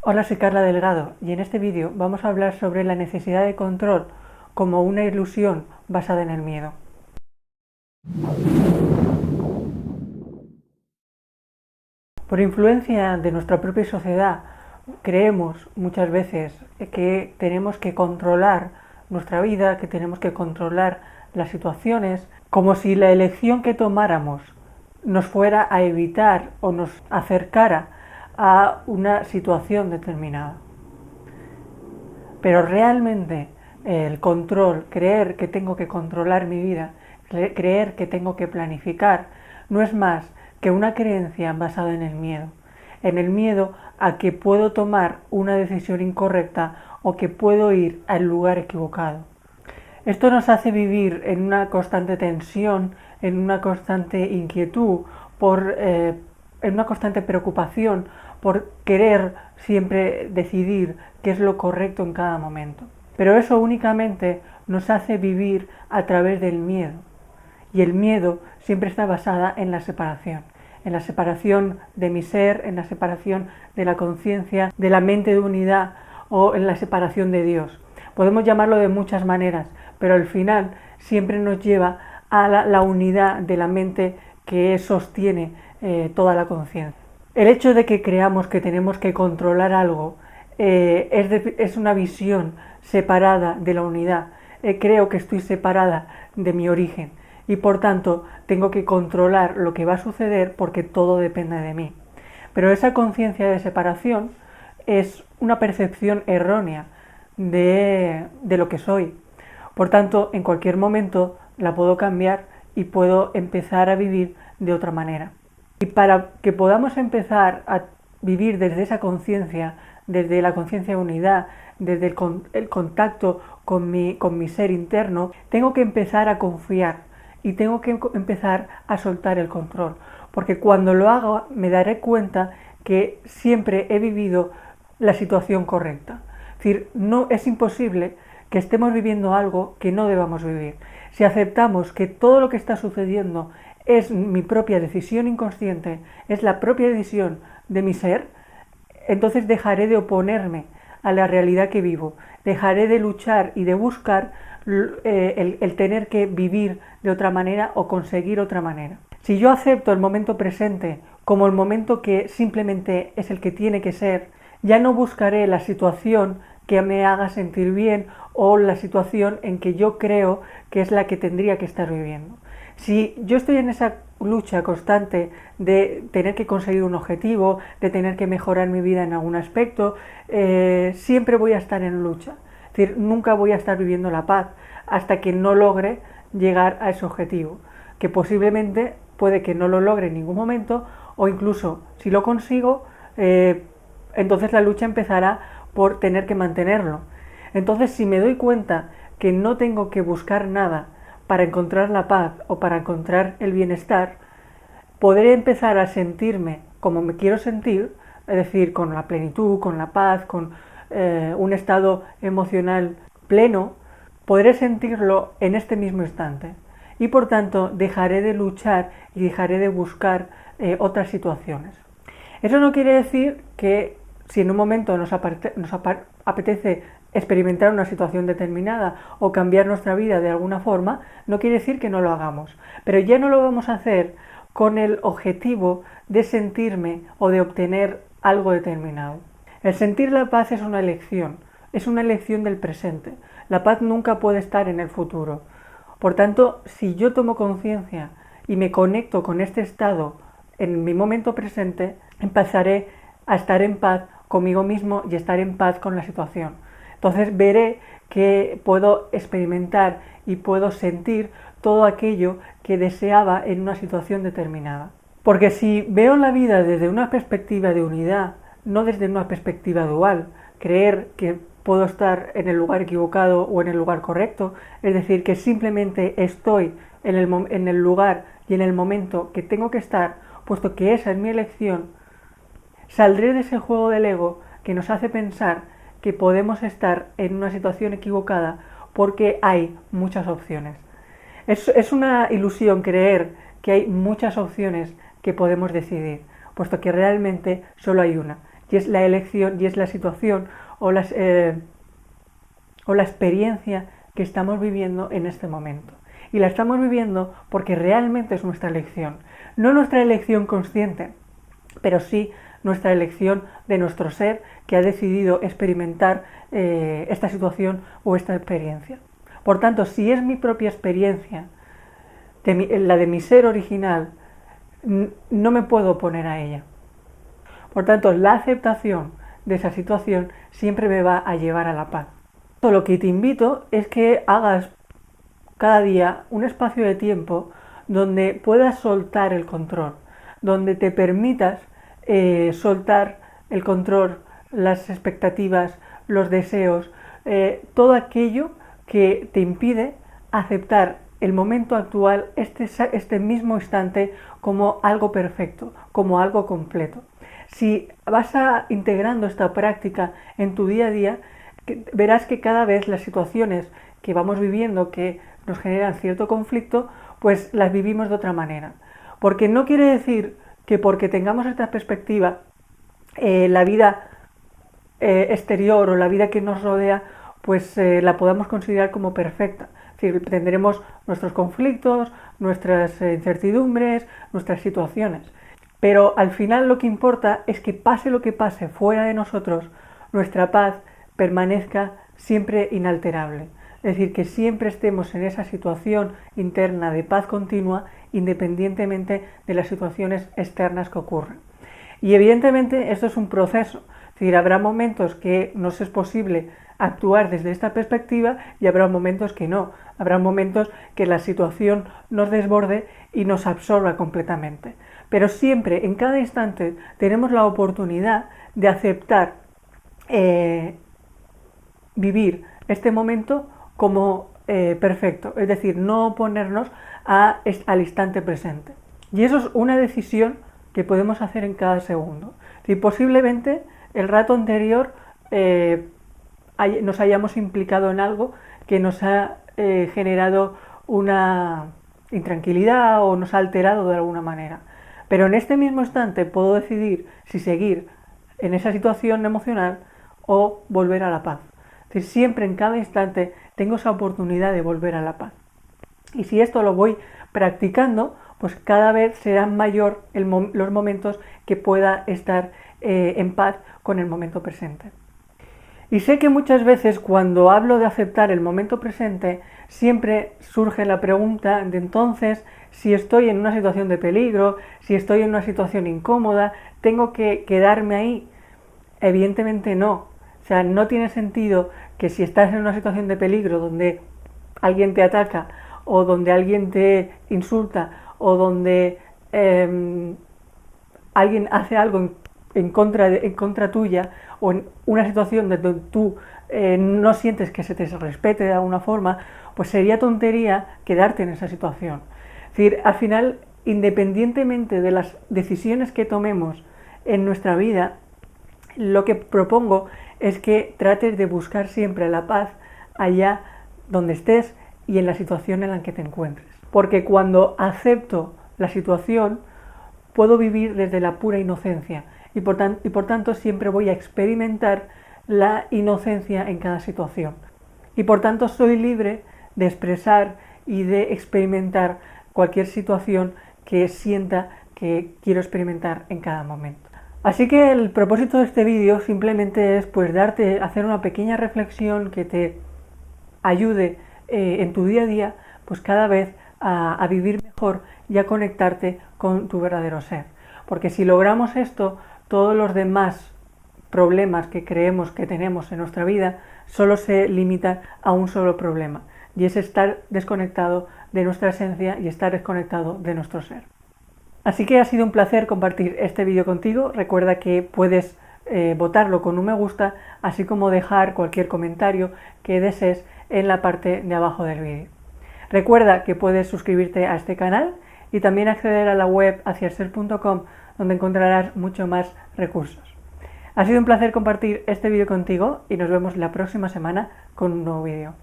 Hola, soy Carla Delgado y en este vídeo vamos a hablar sobre la necesidad de control como una ilusión basada en el miedo. Por influencia de nuestra propia sociedad, creemos muchas veces que tenemos que controlar nuestra vida, que tenemos que controlar las situaciones, como si la elección que tomáramos nos fuera a evitar o nos acercara a una situación determinada. Pero realmente el control, creer que tengo que controlar mi vida, creer que tengo que planificar, no es más que una creencia basada en el miedo a que puedo tomar una decisión incorrecta o que puedo ir al lugar equivocado. Esto nos hace vivir en una constante tensión, en una constante inquietud, en una constante preocupación por querer siempre decidir qué es lo correcto en cada momento. Pero eso únicamente nos hace vivir a través del miedo. Y el miedo siempre está basada en la separación de mi ser, en la separación de la conciencia, de la mente de unidad o en la separación de Dios. Podemos llamarlo de muchas maneras, pero al final siempre nos lleva a la unidad de la mente que sostiene toda la conciencia. El hecho de que creamos que tenemos que controlar algo es una visión separada de la unidad. Creo que estoy separada de mi origen y por tanto tengo que controlar lo que va a suceder porque todo depende de mí. Pero esa conciencia de separación es una percepción errónea de lo que soy. Por tanto, en cualquier momento la puedo cambiar y puedo empezar a vivir de otra manera. Y para que podamos empezar a vivir desde esa conciencia, desde la conciencia de unidad, desde el contacto con mi ser interno, tengo que empezar a confiar y tengo que empezar a soltar el control. Porque cuando lo hago me daré cuenta que siempre he vivido la situación correcta. Es decir, no es imposible que estemos viviendo algo que no debamos vivir. Si aceptamos que todo lo que está sucediendo es mi propia decisión inconsciente, es la propia decisión de mi ser, entonces dejaré de oponerme a la realidad que vivo, dejaré de luchar y de buscar el tener que vivir de otra manera o conseguir otra manera. Si yo acepto el momento presente como el momento que simplemente es el que tiene que ser, ya no buscaré la situación que me haga sentir bien o la situación en que yo creo que es la que tendría que estar viviendo. Si yo estoy en esa lucha constante de tener que conseguir un objetivo, de tener que mejorar mi vida en algún aspecto, siempre voy a estar en lucha. Es decir, nunca voy a estar viviendo la paz hasta que no logre llegar a ese objetivo, que posiblemente puede que no lo logre en ningún momento o incluso si lo consigo, entonces la lucha empezará por tener que mantenerlo. Entonces, si me doy cuenta que no tengo que buscar nada para encontrar la paz o para encontrar el bienestar, podré empezar a sentirme como me quiero sentir, es decir, con la plenitud, con la paz, con un estado emocional pleno, podré sentirlo en este mismo instante. Y por tanto dejaré de luchar y dejaré de buscar otras situaciones. Eso no quiere decir que si en un momento nos apetece experimentar una situación determinada o cambiar nuestra vida de alguna forma, no quiere decir que no lo hagamos. Pero ya no lo vamos a hacer con el objetivo de sentirme o de obtener algo determinado. El sentir la paz es una elección del presente. La paz nunca puede estar en el futuro. Por tanto, si yo tomo conciencia y me conecto con este estado en mi momento presente, empezaré a estar en paz conmigo mismo y estar en paz con la situación. Entonces veré que puedo experimentar y puedo sentir todo aquello que deseaba en una situación determinada. Porque si veo la vida desde una perspectiva de unidad, no desde una perspectiva dual, creer que puedo estar en el lugar equivocado o en el lugar correcto, es decir, que simplemente estoy en el lugar y en el momento que tengo que estar, puesto que esa es mi elección, saldré de ese juego del ego que nos hace pensar que podemos estar en una situación equivocada porque hay muchas opciones. Es una ilusión creer que hay muchas opciones que podemos decidir, puesto que realmente solo hay una, y es la elección y es la situación o la experiencia que estamos viviendo en este momento. Y la estamos viviendo porque realmente es nuestra elección. No nuestra elección consciente, pero sí nuestra elección de nuestro ser que ha decidido experimentar esta situación o esta experiencia. Por tanto, si es mi propia experiencia, la de mi ser original, no me puedo oponer a ella. Por tanto, la aceptación de esa situación siempre me va a llevar a la paz. Lo que te invito es que hagas cada día un espacio de tiempo donde puedas soltar el control, donde te permitas soltar el control, las expectativas, los deseos, todo aquello que te impide aceptar el momento actual, este mismo instante, como algo perfecto, como algo completo. Si vas integrando esta práctica en tu día a día, verás que cada vez las situaciones que vamos viviendo que nos generan cierto conflicto, pues las vivimos de otra manera. Porque no quiere decir que porque tengamos esta perspectiva, la vida exterior o la vida que nos rodea, pues la podamos considerar como perfecta. Es decir, tendremos nuestros conflictos, nuestras incertidumbres, nuestras situaciones. Pero al final lo que importa es que pase lo que pase fuera de nosotros, nuestra paz permanezca siempre inalterable. Es decir, que siempre estemos en esa situación interna de paz continua, independientemente de las situaciones externas que ocurren. Y evidentemente esto es un proceso. Es decir, habrá momentos que nos es posible actuar desde esta perspectiva y habrá momentos que no. Habrá momentos que la situación nos desborde y nos absorba completamente. Pero siempre, en cada instante, tenemos la oportunidad de aceptar vivir este momento como perfecto, es decir, no oponernos al instante presente. Y eso es una decisión que podemos hacer en cada segundo. Si posiblemente el rato anterior nos hayamos implicado en algo que nos ha generado una intranquilidad o nos ha alterado de alguna manera. Pero en este mismo instante puedo decidir si seguir en esa situación emocional o volver a la paz. Es decir, siempre en cada instante tengo esa oportunidad de volver a la paz. Y si esto lo voy practicando, pues cada vez serán mayor los momentos que pueda estar en paz con el momento presente. Y sé que muchas veces cuando hablo de aceptar el momento presente, siempre surge la pregunta de entonces, si estoy en una situación de peligro, si estoy en una situación incómoda, ¿tengo que quedarme ahí? Evidentemente no. O sea, no tiene sentido que si estás en una situación de peligro donde alguien te ataca o donde alguien te insulta o donde alguien hace algo en contra tuya o en una situación donde tú no sientes que se te respete de alguna forma, pues sería tontería quedarte en esa situación. Es decir, al final, independientemente de las decisiones que tomemos en nuestra vida, lo que propongo es que trates de buscar siempre la paz allá donde estés y en la situación en la que te encuentres. Porque cuando acepto la situación, puedo vivir desde la pura inocencia y por tanto siempre voy a experimentar la inocencia en cada situación. Y por tanto soy libre de expresar y de experimentar cualquier situación que sienta que quiero experimentar en cada momento. Así que el propósito de este vídeo simplemente es pues hacer una pequeña reflexión que te ayude en tu día a día pues cada vez a vivir mejor y a conectarte con tu verdadero ser. Porque si logramos esto, todos los demás problemas que creemos que tenemos en nuestra vida solo se limitan a un solo problema, y es estar desconectado de nuestra esencia y estar desconectado de nuestro ser. Así que ha sido un placer compartir este vídeo contigo. Recuerda que puedes votarlo con un me gusta, así como dejar cualquier comentario que desees en la parte de abajo del vídeo. Recuerda que puedes suscribirte a este canal y también acceder a la web haciaser.com, donde encontrarás mucho más recursos. Ha sido un placer compartir este vídeo contigo y nos vemos la próxima semana con un nuevo vídeo.